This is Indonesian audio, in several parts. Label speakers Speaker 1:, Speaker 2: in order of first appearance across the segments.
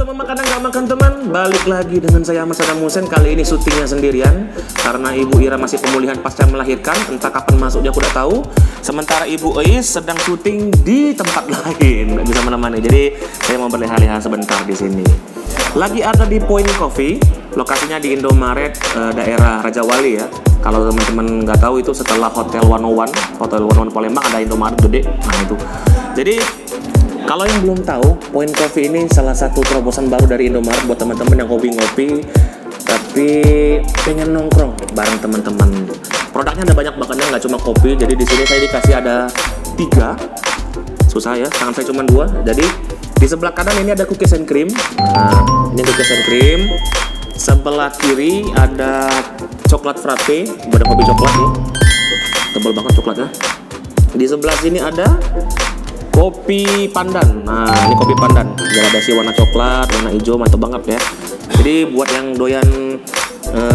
Speaker 1: teman makan nggak makan teman, balik lagi dengan saya Mas Adam Musen. Kali ini syutingnya sendirian karena Ibu Ira masih pemulihan pasca melahirkan, entah kapan masuknya aku udah tahu. Sementara Ibu Eis sedang syuting di tempat lain, nggak bisa menemani. Jadi saya mau berleha-leha sebentar di sini. Lagi ada di Point Coffee, lokasinya di Indomaret daerah Raja Wali ya. Kalau teman-teman nggak tahu itu setelah Hotel 101, Hotel 101 Palembang ada Indomaret gede. Nah itu. Jadi kalau yang belum tahu, Point Coffee ini salah satu terobosan baru dari Indomaret buat teman-teman yang hobi ngopi tapi pengen nongkrong bareng teman-teman. Produknya ada banyak bangetnya, nggak cuma kopi. Jadi di sini saya dikasih ada 3. Susah ya, tangan saya cuma 2. Jadi di sebelah kanan ini ada cookies and cream. Nah, ini cookies and cream. Sebelah kiri ada coklat frappe, pada hobi coklat nih. Tebal banget coklatnya. Di sebelah sini ada kopi pandan. Nah, ini kopi pandan. Gradasi warna coklat, warna hijau, mantap banget ya. Jadi buat yang doyan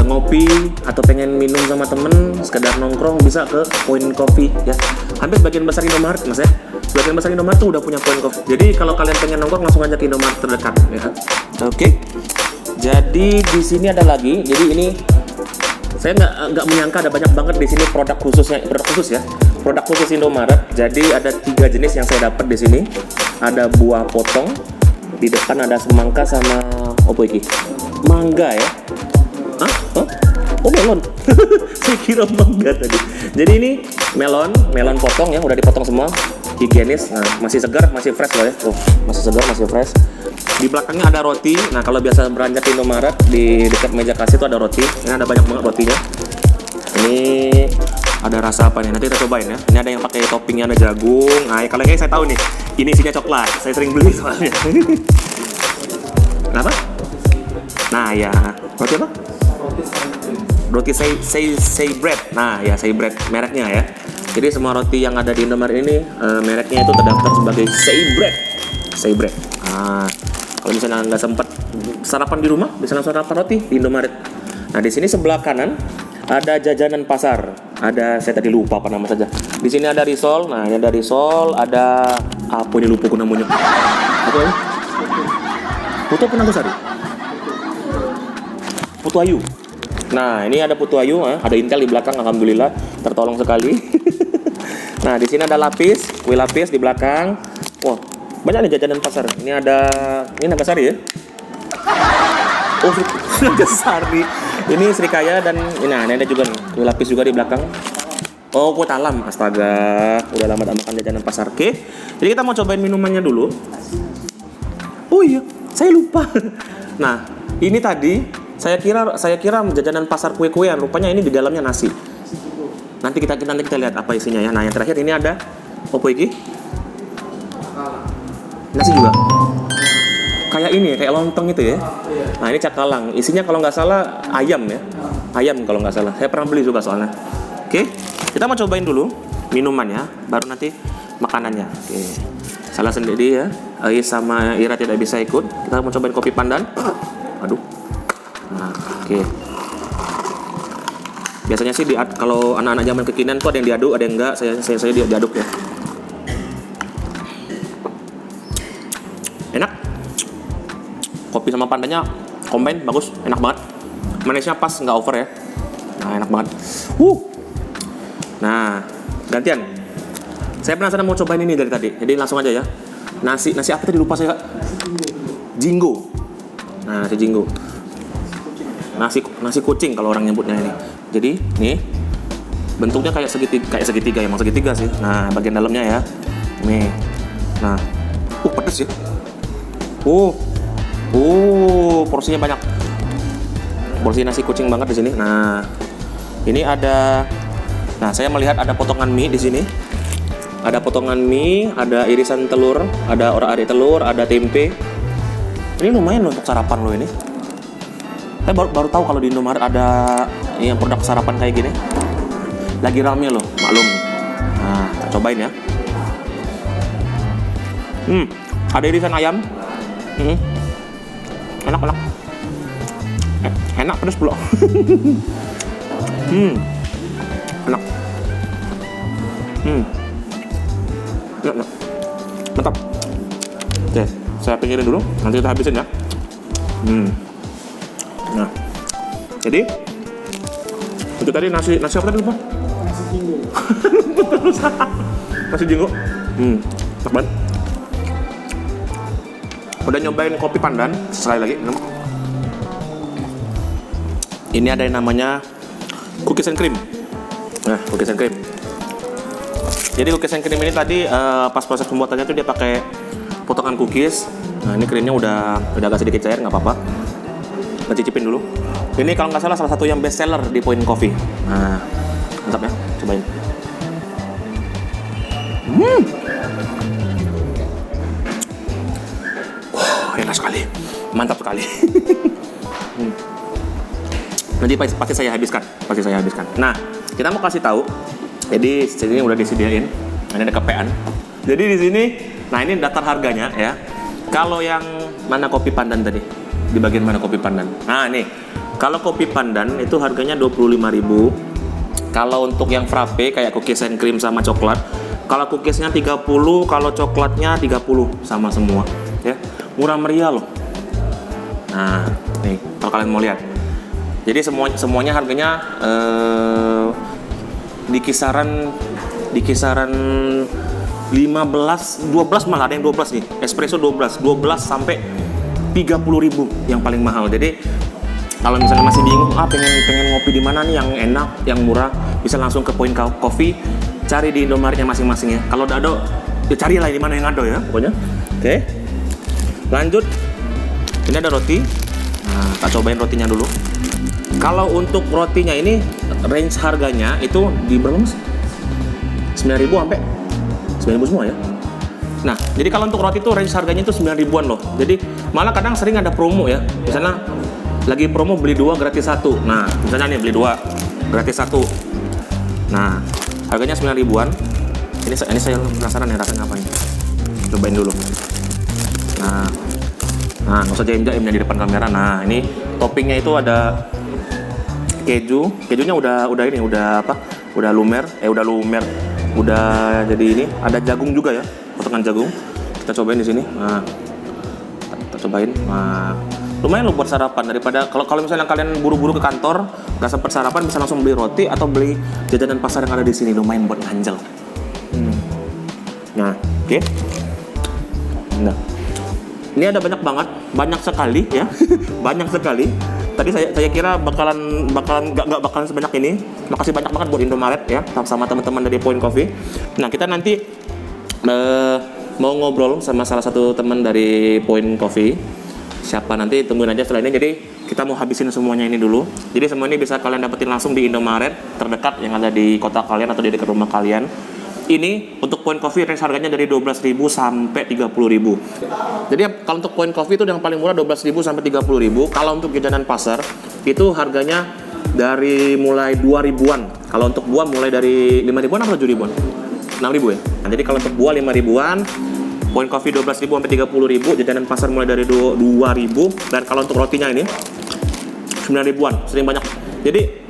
Speaker 1: ngopi atau pengen minum sama temen, sekedar nongkrong, bisa ke Point Coffee ya. Hampir sebagian besar Indomaret Mas ya. Sebagian besar Indomaret tuh udah punya Point Coffee. Jadi kalau kalian pengen nongkrong langsung aja ke Indomaret terdekat ya. Oke. Jadi di sini ada lagi. Jadi ini saya nggak menyangka ada banyak banget di sini produk khusus ya. Produk khusus Indomaret. Jadi ada 3 jenis yang saya dapat di sini. Ada buah potong, di depan ada semangka sama apa iki? Mangga ya. Hah? Oh melon. Saya kira mangga tadi. Jadi ini melon potong ya, udah dipotong semua. Higienis. Nah, masih segar, masih fresh loh ya. Oh, masih segar, masih fresh. Di belakangnya ada roti. Nah, kalau biasa beranjak di Indomaret, di dekat meja kasir itu ada roti. Ini ada banyak banget rotinya. Ini ada rasa apa nih? Nanti kita cobain ya. Ini ada yang pakai toppingnya ada jagung. Nah, kalau ini saya tahu nih. Ini isinya coklat. Saya sering beli soalnya. Kenapa? Nah, ya. Roti apa? Roti say bread. Nah, ya say bread mereknya ya. Jadi semua roti yang ada di Indomaret ini mereknya itu terdaftar sebagai say bread. Nah, kalau misalnya nggak sempat sarapan di rumah, bisa langsung sarapan roti di Indomaret. Nah, di sini sebelah kanan ada jajanan pasar. Saya tadi lupa apa nama saja. Di sini ada risol. Nah, ini ada risol, ada apa ini lupa aku namanya. Apa ini? Putu Penangkusari. Putu Ayu. Nah, ini ada Putu Ayu, ada Intel di belakang, alhamdulillah tertolong sekali. Nah, di sini ada kue lapis di belakang. Wah, banyak nih jajanan pasar. Ini Nagasari ya. Oh, Nagasari. Ini Srikaya dan ini ada juga nih kue lapis juga di belakang. Oh, kue talam. Astaga, udah lama tak makan jajanan pasar. Oke. Jadi kita mau cobain minumannya dulu. Oh iya, saya lupa. Nah, ini tadi saya kira jajanan pasar kue-kuean, rupanya ini di dalamnya nasi. Nanti kita lihat apa isinya ya. Nah, yang terakhir ini ada apa iki? Nasi juga. Kayak ini, kayak lontong itu ya. Nah, ini cakalang. Isinya kalau nggak salah ayam ya. Ayam kalau nggak salah. Saya pernah beli juga soalnya. Oke, kita mau cobain dulu minumannya, baru nanti makanannya. Oke. Salah sendiri ya. Ais sama Ira tidak bisa ikut. Kita mau cobain kopi pandan. Aduh. Nah, oke. Biasanya sih kalau anak-anak zaman kekinian tuh ada yang diaduk, ada yang enggak. Saya diaduk ya. Enak. Kopi sama pandannya combine bagus, enak banget. Manisnya pas, nggak over ya. Nah, enak banget. Nah, gantian. Saya penasaran mau cobain ini dari tadi. Jadi langsung aja ya. Nasi apa tadi lupa saya, Kak? Jinggo. Nah, nasi jinggo. Nasi kucing kalau orang nyebutnya ini. Jadi, nih bentuknya kayak segitiga, emang segitiga sih. Nah, bagian dalamnya ya. Nih. Nah, pedes ya. Porsinya banyak. Porsi nasi kucing banget di sini. Nah, ini ada. Nah, saya melihat ada potongan mie di sini. Ada potongan mie, ada irisan telur, ada orak-arik telur, ada tempe. Ini lumayan loh untuk sarapan lo ini. Saya baru tahu kalau di Indomaret ada yang produk sarapan kayak gini. Lagi rame loh, maklum. Nah, kita cobain ya. Ada irisan ayam. Enak. Enak pedas pula. Enak. Enak. Mantap. Oke, saya pinggirin dulu. Nanti kita habisin ya. Nah, jadi itu tadi nasi apa tadi lupa?
Speaker 2: Nasi jinggo.
Speaker 1: Nasi jinggo. Enak banget. Udah nyobain kopi pandan sekali lagi. Ini ada yang namanya cookies and cream. Nah, cookies and cream. Jadi cookies and cream ini tadi pas proses pembuatannya tuh dia pakai potongan cookies. Nah, ini krimnya udah agak sedikit cair, nggak apa-apa. Kita cicipin dulu. Ini kalau nggak salah satu yang best seller di Point Coffee. Nah, mantap ya, cobain. Enak sekali, mantap sekali. Nanti pasti saya habiskan. Nah, kita mau kasih tahu. Jadi sini udah disediain. Ini ada kepean. Jadi di sini, nah ini daftar harganya ya. Kalau yang mana kopi pandan tadi? Di bagian mana kopi pandan? Nah nih, kalau kopi pandan itu harganya 25.000. Kalau untuk yang frappe kayak cookies and cream sama coklat, kalau cookiesnya 30, kalau coklatnya 30 sama semua ya. Murah meriah loh. Nah, nih kalau kalian mau lihat. Jadi semuanya harganya di kisaran 15, 12 malah ada yang 12 nih. Espresso 12 sampai 30.000 yang paling mahal. Jadi kalau misalnya masih bingung, pengen ngopi di mana nih yang enak, yang murah, bisa langsung ke Point Coffee, cari di Indomaretnya masing-masing ya. Kalau udah ada, ya carilah di mana yang ada ya, pokoknya. Oke. Lanjut. Ini ada roti. Nah, kita cobain rotinya dulu. Kalau untuk rotinya ini range harganya itu di berapa mas? 9.000 sampai 9.000 semua ya. Nah, jadi kalau untuk roti itu range harganya itu 9.000-an loh. Jadi malah kadang sering ada promo ya. Misalnya lagi promo beli 2 gratis 1. Nah, misalnya nih beli 2 gratis 1. Nah, harganya 9.000-an. Ini saya penasaran ya rasanya apa ini. Cobain dulu. Nah, nggak usah jaim-jaim di depan kamera. Nah, ini toppingnya itu ada kejunya udah lumer. Udah jadi ini, ada jagung juga ya, potongan jagung. Kita cobain di sini. Nah, kita cobain. Nah, lumayan loh buat sarapan daripada kalau misalnya kalian buru-buru ke kantor, nggak sempat sarapan, bisa langsung beli roti atau beli jajanan pasar yang ada di sini. Lumayan buat nganjel. Nah, oke. Nah, ini ada banyak sekali ya, banyak sekali. Tadi saya kira bakalan nggak bakalan sebanyak ini. Makasih banyak banget buat Indomaret ya, sama teman-teman dari Point Coffee. Nah, kita nanti mau ngobrol sama salah satu teman dari Point Coffee. Siapa nanti tungguin aja setelah ini. Jadi kita mau habisin semuanya ini dulu. Jadi semua ini bisa kalian dapetin langsung di Indomaret terdekat yang ada di kota kalian atau di dekat rumah kalian. Ini untuk Point Coffee range harganya dari 12.000 sampai 30.000. Jadi kalau untuk Point Coffee itu yang paling murah 12.000 sampai 30.000. Kalau untuk jajanan pasar itu harganya dari mulai 2.000-an. Kalau untuk buah mulai dari 5.000-an atau 7.000-an? 6.000 ya. Nah, jadi kalau untuk buah 5.000-an, Point Coffee 12.000 sampai 30.000, jajanan pasar mulai dari 2.000. Dan kalau untuk rotinya ini 9.000-an, sering banyak. Jadi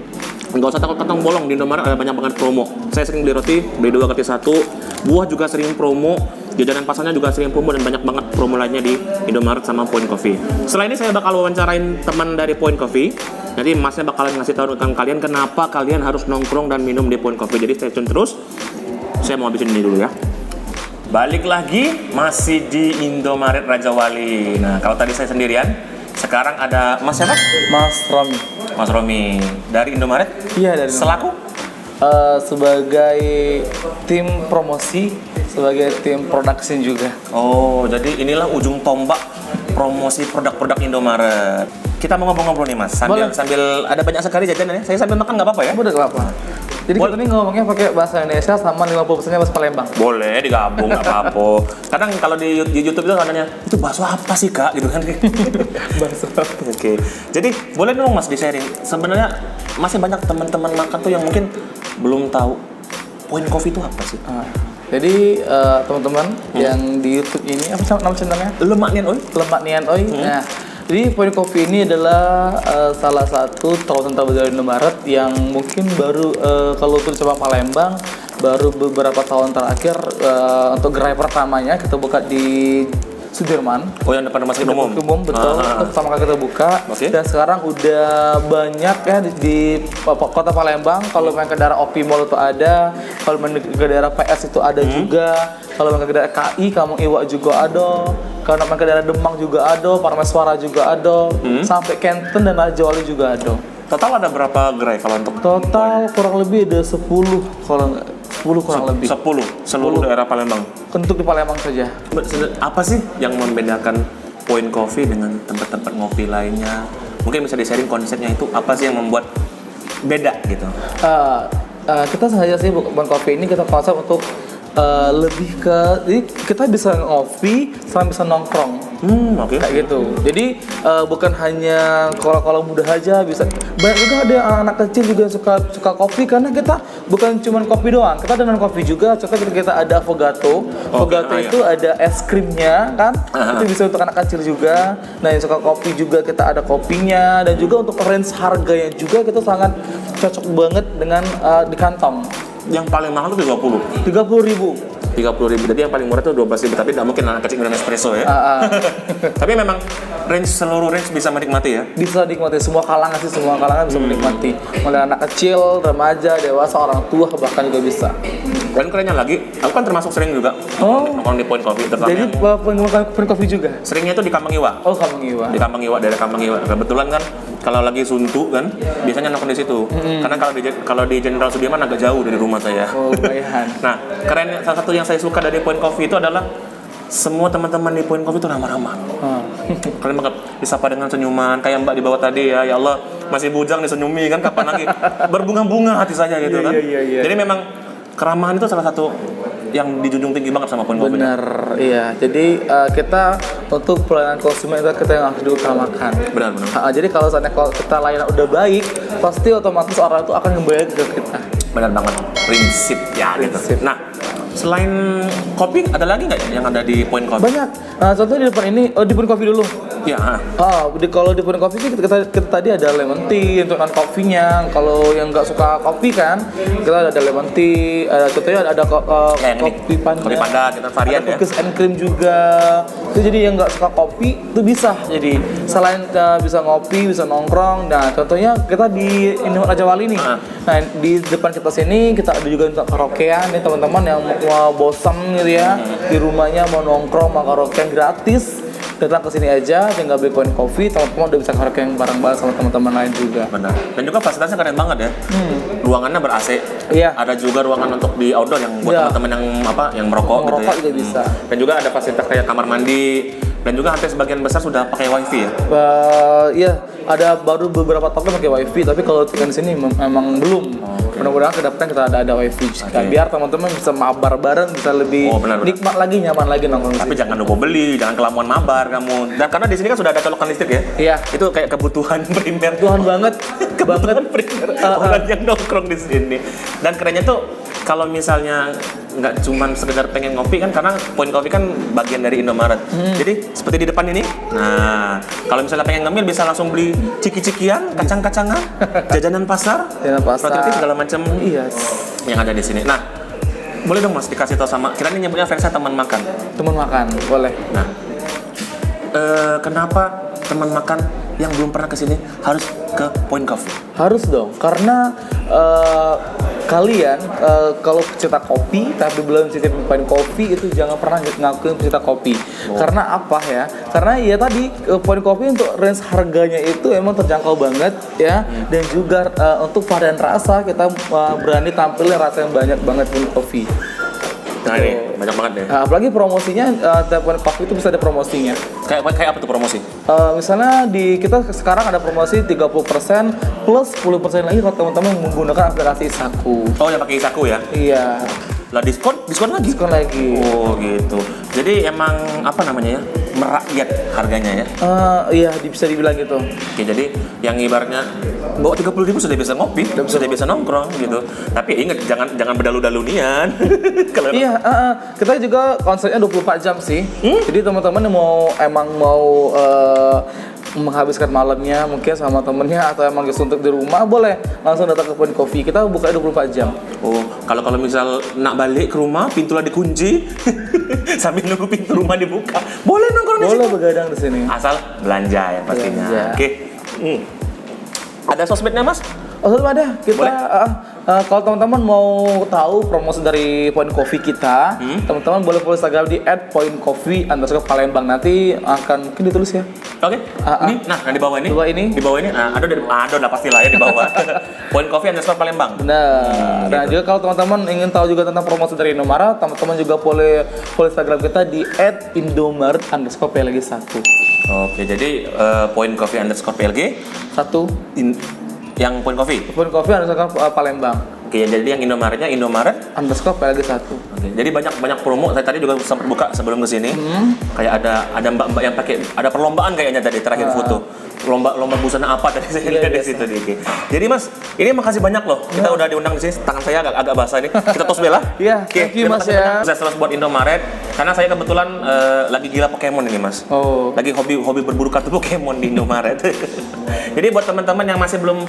Speaker 1: nggak usah takut kantong bolong, di Indomaret ada banyak banget promo. Saya sering beli roti, beli 2 gratis 1. Buah juga sering promo, jajanan pasarnya juga sering promo, dan banyak banget promo lainnya di Indomaret sama Point Coffee. Setelah ini saya bakal wawancarain teman dari Point Coffee. Nanti masnya bakalan ngasih tahu tentang kalian kenapa kalian harus nongkrong dan minum di Point Coffee. Jadi stay tune terus. Saya mau habisin ini dulu ya. Balik lagi masih di Indomaret Raja Wali. Nah, kalau tadi saya sendirian, sekarang ada Mas siapa? Mas Romi dari Indomaret?
Speaker 2: Iya, dari
Speaker 1: selaku
Speaker 2: sebagai tim promosi, sebagai tim production juga.
Speaker 1: Oh, jadi inilah ujung tombak promosi produk-produk Indomaret. Kita mau ngobrol-ngobrol nih Mas, sambil ada banyak sekali jajanan ya. Saya sambil makan nggak apa-apa ya?
Speaker 2: Boleh, nggak apa-apa. Jadi kita nih ngomongnya pakai bahasa Indonesia sama 50% bahasa Palembang.
Speaker 1: Boleh digabung, nggak apa-apa. Kadang kalau di YouTube itu katanya, itu bakso apa sih kak? Gitu kan.
Speaker 2: Bakso apa?
Speaker 1: Oke. Jadi boleh dong Mas di-sharing. Sebenarnya masih banyak teman-teman makan tuh yang mungkin belum tahu Point Coffee itu apa sih?
Speaker 2: Jadi teman-teman yang di YouTube ini, apa nama channelnya?
Speaker 1: Lemak Nian Oi.
Speaker 2: Nah, jadi Point Coffee ini adalah salah satu kawasan terbesar di Indomaret yang mungkin baru kalau untuk cabang Palembang baru beberapa tahun terakhir untuk gerai pertamanya kita buka di Sudirman.
Speaker 1: Oh, yang depan rumah sakit umum.
Speaker 2: Betul. Pertama kali kita buka.
Speaker 1: Oke.
Speaker 2: Dan sekarang udah banyak ya di kota Palembang. Kalau main ke daerah OP Mall itu ada, kalau main ke daerah PS itu ada juga, kalau main ke daerah KI, Kampung Iwa juga ada, kalau main ke daerah Demang juga ada, Parmeswara juga ada, sampai Kenten dan Raja Wali juga ada.
Speaker 1: Total ada berapa gerai kalau untuk
Speaker 2: Total kurang lebih ada 10 kalau 10 kurang lebih.
Speaker 1: 10 seluruh daerah Palembang.
Speaker 2: Untuk di Palembang saja.
Speaker 1: Apa sih yang membedakan Point Coffee dengan tempat-tempat ngopi lainnya? Mungkin bisa di-sharing konsepnya itu apa sih yang membuat beda gitu?
Speaker 2: Kita sengaja sih Point Coffee ini kita konsep untuk lebih ke, jadi kita bisa ngopi sama bisa nongkrong.
Speaker 1: Oke.
Speaker 2: Kayak gitu. Jadi bukan hanya kalau muda aja bisa. Banyak juga ada anak kecil juga yang suka kopi karena kita bukan cuma kopi doang. Kita dengan kopi juga. Contoh kita ada avocado. Avocado itu ada es krimnya kan. Itu bisa untuk anak kecil juga. Nah, yang suka kopi juga kita ada kopinya dan juga untuk range harganya juga kita sangat cocok banget dengan di kantong.
Speaker 1: Yang paling mahal itu
Speaker 2: 30.000.
Speaker 1: 30.000. Jadi yang paling murah itu 12.000. Tapi tidak mungkin anak kecil minum espresso ya. Tapi memang seluruh range bisa menikmati ya.
Speaker 2: Bisa dinikmati semua kalangan sih, semua kalangan bisa menikmati. Mulai anak kecil, remaja, dewasa, orang tua bahkan juga bisa.
Speaker 1: Dan kerennya lagi, aku kan termasuk sering juga nongkrong di Point Coffee.
Speaker 2: Jadi penggemar Point Coffee juga.
Speaker 1: Seringnya itu di Kampung Iwa.
Speaker 2: Oh, Kampung Iwa.
Speaker 1: Di Kampung Iwa, daerah Kampung Iwa. Kebetulan kan kalau lagi suntuk kan, biasanya nongkrong di situ. Karena kalau di Jenderal Sudirman agak jauh dari rumah saya.
Speaker 2: Oh, lumayan.
Speaker 1: Nah, keren salah satu yang saya suka dari Point Coffee itu adalah semua teman-teman di Point Coffee itu ramah-ramah. Keren banget, disapa dengan senyuman kayak Mbak di bawah tadi ya. Ya Allah, masih bujang disenyumi kan, kapan lagi berbunga-bunga hati saya gitu kan.
Speaker 2: Iya.
Speaker 1: Jadi memang keramahan itu salah satu yang dijunjung tinggi banget sama Point Coffee.
Speaker 2: Benar, iya. Jadi kita untuk pelayanan konsumen itu kita yang harus diutamakan.
Speaker 1: Benar.
Speaker 2: Jadi kalau kita layanan udah baik, pasti otomatis orang itu akan kembali ke kita.
Speaker 1: Benar banget, prinsip ya gitu. Nah, selain kopi ada lagi nggak yang ada di Point Coffee?
Speaker 2: Banyak. Contohnya di depan ini, di Point Coffee dulu.
Speaker 1: Ya.
Speaker 2: Kalau di Point Coffee kita tadi ada lemon tea untuk non kopinya. Kalau yang nggak suka kopi kan, kita ada lemon tea. Contohnya ada kopi pandan.
Speaker 1: Kopi pandan, kita varian
Speaker 2: ada
Speaker 1: ya.
Speaker 2: cookies and cream juga. Itu jadi yang nggak suka kopi itu bisa. Jadi selain bisa ngopi, bisa nongkrong. Nah, contohnya kita di Raja Wali nih. Nah, di depan kita sini kita ada juga untuk karaokean nih teman-teman yang mau bosan gitu ya di rumahnya mau nongkrong mau karaokean gratis. Datang ke sini aja, tinggal beli Point Coffee, teman-teman udah bisa karaokean bareng-bareng sama teman-teman lain juga.
Speaker 1: Benar. Dan juga fasilitasnya keren banget ya. Ruangannya ber-AC.
Speaker 2: Iya.
Speaker 1: Ada juga ruangan untuk di outdoor yang buat teman-teman yang merokok gitu ya.
Speaker 2: Merokok juga bisa.
Speaker 1: Dan juga ada fasilitas kayak kamar mandi. Dan juga hampir sebagian besar sudah pakai wifi ya.
Speaker 2: Iya, ada baru beberapa toko pakai wifi, tapi kalau di sini memang belum. Mudah-mudahan ke depan kita ada wifi juga. Biar teman-teman bisa mabar bareng, bisa lebih nikmat lagi, nyaman lagi nongkrong.
Speaker 1: Tapi jangan lupa beli, jangan kelamuan mabar kamu. Dan karena di sini kan sudah ada colokan listrik ya.
Speaker 2: Iya.
Speaker 1: Itu kayak kebutuhan primer.
Speaker 2: Kebutuhan banget.
Speaker 1: Kebutuhan primer orang yang nongkrong di sini. Dan kerennya tuh kalau misalnya nggak cuma sekedar pengen ngopi kan, karena Point Coffee kan bagian dari Indomaret. Jadi seperti di depan ini. Nah, kalau misalnya pengen ngemil bisa langsung beli ciki-cikian, kacang-kacangan, jajanan pasar, roti segala macam.
Speaker 2: Iya.
Speaker 1: Yang ada di sini. Nah, boleh dong Mas dikasih tahu sama, kira ini nyebutnya fansnya teman makan.
Speaker 2: Teman makan, boleh.
Speaker 1: Nah, kenapa teman makan yang belum pernah kesini harus ke Point Coffee? Harus
Speaker 2: dong, karena kalian kalau pecinta kopi tapi belum cicipin Point Coffee itu jangan pernah ngakuin pecinta kopi. Karena apa ya? Karena ya tadi Point Coffee untuk range harganya itu emang terjangkau banget ya, dan juga untuk varian rasa kita berani tampilin rasa yang banyak banget Point Coffee.
Speaker 1: Nah ini banyak banget deh.
Speaker 2: Apalagi promosinya, Point Coffee itu bisa ada promosinya.
Speaker 1: Kayak apa tuh promosi?
Speaker 2: Misalnya kita sekarang ada promosi 30% plus 10% lagi kalau teman-teman menggunakan aplikasi Isaku.
Speaker 1: Oh, yang pakai Isaku ya?
Speaker 2: Iya.
Speaker 1: Lah diskon lagi?
Speaker 2: Diskon lagi.
Speaker 1: Oh gitu. Jadi emang apa namanya ya? Merakyat harganya ya?
Speaker 2: Iya, bisa dibilang gitu.
Speaker 1: Oke, jadi yang ibaratnya bawa 30.000 sudah bisa ngopi, sudah bisa nongkrong gitu. Tapi ingat jangan berdalu-dalunian.
Speaker 2: Iya, kita juga konsepnya 24 jam sih. Jadi teman-teman yang mau menghabiskan malamnya mungkin sama temennya atau emang suntuk di rumah, boleh langsung datang ke Point Coffee. Kita buka 24 jam.
Speaker 1: Oh, kalau misal nak balik ke rumah, pintunya dikunci sambil nunggu pintu rumah dibuka, boleh nongkrong nongkrong di
Speaker 2: Boleh
Speaker 1: situ.
Speaker 2: begadang di sini.
Speaker 1: Asal belanja ya pastinya.
Speaker 2: Belanja.
Speaker 1: Oke. Ada sosmednya Mas?
Speaker 2: Oh, tetap ada. Kita
Speaker 1: Boleh.
Speaker 2: kalau teman-teman mau tahu promosi dari Point Coffee kita, teman-teman boleh follow Instagram di @pointcoffee_Palembang. Nanti akan mungkin ditulis ya.
Speaker 1: Oke. Ini, nah di bawah ini.
Speaker 2: Di bawah ini.
Speaker 1: Nah, ada lah pastilah ya di bawah. Point Coffee_Palembang.
Speaker 2: Benar. Dan juga kalau teman-teman ingin tahu juga tentang promosi dari Indomaret, teman-teman juga boleh follow Instagram kita di @indomaret_plg1.
Speaker 1: Oke, jadi Point Coffee_PLG
Speaker 2: Satu.
Speaker 1: yang Point Coffee.
Speaker 2: Point Coffee Palembang.
Speaker 1: Oke, jadi yang Indomaretnya
Speaker 2: _plg1.
Speaker 1: Oke, jadi banyak promo. Saya tadi juga sempat buka sebelum ke sini. Kayak ada mbak-mbak yang pakai, ada perlombaan kayaknya tadi terakhir foto. Lomba busana apa tadi saya lihat di situ Diki. Jadi Mas, ini makasih banyak loh. Kita udah diundang di sini. Tangan saya agak basah ini. Kita tos bela.
Speaker 2: Iya,
Speaker 1: Oke,
Speaker 2: thank you,
Speaker 1: terima
Speaker 2: Mas,
Speaker 1: kasih
Speaker 2: ya.
Speaker 1: banyak. Saya selalu buat Indomaret karena saya kebetulan lagi gila Pokemon ini Mas.
Speaker 2: Oh.
Speaker 1: Lagi hobi berburu kartu Pokemon di Indomaret. Jadi buat teman-teman yang masih belum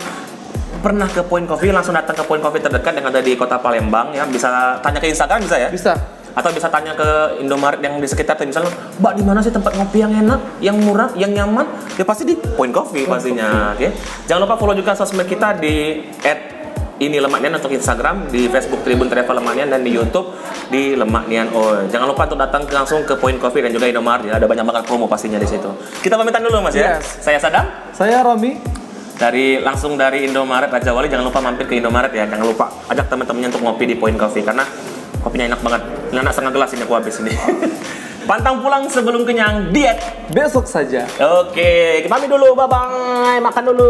Speaker 1: pernah ke Point Coffee, langsung datang ke Point Coffee terdekat yang ada di Kota Palembang ya. Bisa tanya ke Instagram bisa ya?
Speaker 2: Bisa.
Speaker 1: Atau bisa tanya ke Indomaret yang di sekitar, misalnya, Mbak di mana sih tempat ngopi yang enak, yang murah, yang nyaman? Ya pasti di Point Coffee pastinya. Oke. Jangan lupa follow juga sosmed kita di @ini_lemaknian untuk Instagram, di Facebook Tribun Travel Lemaknian, dan di YouTube di Lemaknian. Jangan lupa untuk datang langsung ke Point Coffee dan juga Indomaret ya. Ada banyak banget promo pastinya di situ. Kita pamitan dulu Mas ya.
Speaker 2: Yes.
Speaker 1: Saya Sadam.
Speaker 2: Saya Romi.
Speaker 1: Langsung dari Indomaret Raja Wali. Jangan lupa mampir ke Indomaret ya. Jangan lupa ajak teman-temannya untuk ngopi di Point Coffee karena kopinya enak banget. Ini anak setengah gelas ini aku habis ini. Pantang pulang sebelum kenyang, diet
Speaker 2: Besok saja.
Speaker 1: Oke, kita pamit dulu, bye-bye. Makan dulu.